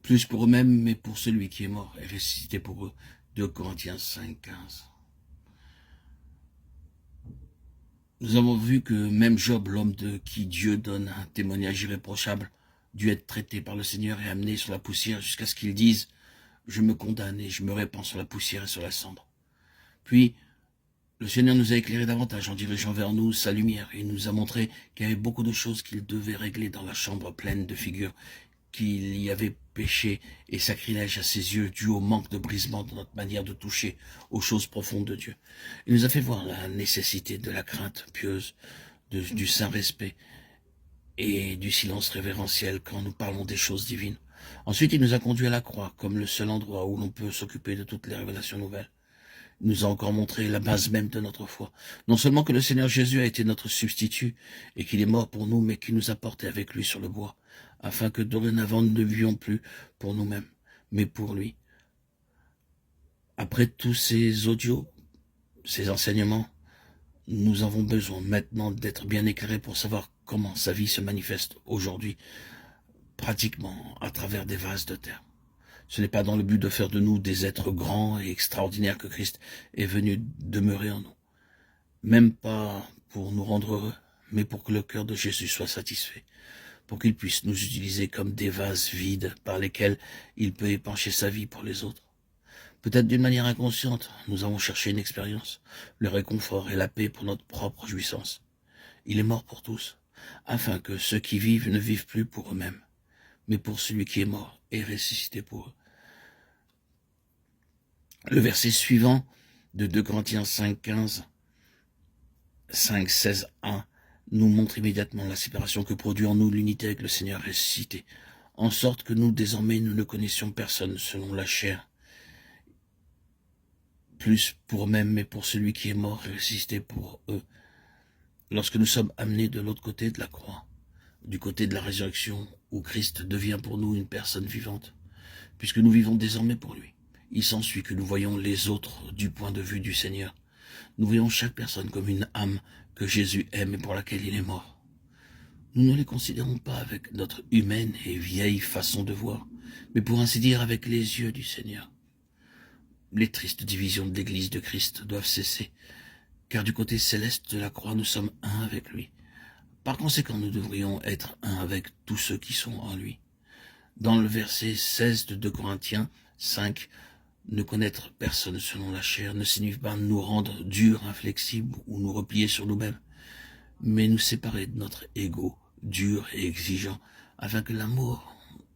plus pour eux-mêmes, mais pour celui qui est mort et ressuscité pour eux. 2 Corinthiens 5, 15. Nous avons vu que même Job, l'homme de qui Dieu donne un témoignage irréprochable, dut être traité par le Seigneur et amené sur la poussière jusqu'à ce qu'il dise « Je me condamne et je me répands sur la poussière et sur la cendre ». Puis, le Seigneur nous a éclairé davantage en dirigeant vers nous sa lumière et il nous a montré qu'il y avait beaucoup de choses qu'il devait régler dans la chambre pleine de figures, qu'il y avait péché et sacrilège à ses yeux dû au manque de brisement de notre manière de toucher aux choses profondes de Dieu. Il nous a fait voir la nécessité de la crainte pieuse, du saint respect et du silence révérentiel quand nous parlons des choses divines. Ensuite, il nous a conduits à la croix comme le seul endroit où l'on peut s'occuper de toutes les révélations nouvelles. Il nous a encore montré la base même de notre foi. Non seulement que le Seigneur Jésus a été notre substitut et qu'il est mort pour nous, mais qu'il nous a portés avec lui sur le bois, afin que dorénavant nous ne vivions plus pour nous-mêmes, mais pour lui. Après tous ces audios, ces enseignements, nous avons besoin maintenant d'être bien éclairés pour savoir comment sa vie se manifeste aujourd'hui, pratiquement à travers des vases de terre. Ce n'est pas dans le but de faire de nous des êtres grands et extraordinaires que Christ est venu demeurer en nous. Même pas pour nous rendre heureux, mais pour que le cœur de Jésus soit satisfait, pour qu'il puisse nous utiliser comme des vases vides par lesquels il peut épancher sa vie pour les autres. Peut-être d'une manière inconsciente, nous avons cherché une expérience, le réconfort et la paix pour notre propre jouissance. Il est mort pour tous, afin que ceux qui vivent ne vivent plus pour eux-mêmes, mais pour celui qui est mort et ressuscité pour eux. Le verset suivant de 2 Corinthiens 5, 15, 5, 16, 1 nous montre immédiatement la séparation que produit en nous l'unité avec le Seigneur ressuscité, en sorte que nous, désormais, nous ne connaissions personne selon la chair, plus pour eux-mêmes, mais pour celui qui est mort et ressuscité pour eux. Lorsque nous sommes amenés de l'autre côté de la croix, du côté de la résurrection, où Christ devient pour nous une personne vivante, puisque nous vivons désormais pour lui, il s'ensuit que nous voyons les autres du point de vue du Seigneur. Nous voyons chaque personne comme une âme que Jésus aime et pour laquelle il est mort. Nous ne les considérons pas avec notre humaine et vieille façon de voir, mais pour ainsi dire avec les yeux du Seigneur. Les tristes divisions de l'Église de Christ doivent cesser, car du côté céleste de la croix, nous sommes un avec lui. Par conséquent, nous devrions être un avec tous ceux qui sont en lui. Dans le verset 16 de 2 Corinthiens 5, ne connaître personne selon la chair ne signifie pas nous rendre durs, inflexibles ou nous replier sur nous-mêmes, mais nous séparer de notre ego dur et exigeant, afin que l'amour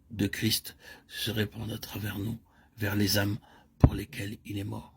de Christ se répande à travers nous, vers les âmes pour lesquelles il est mort.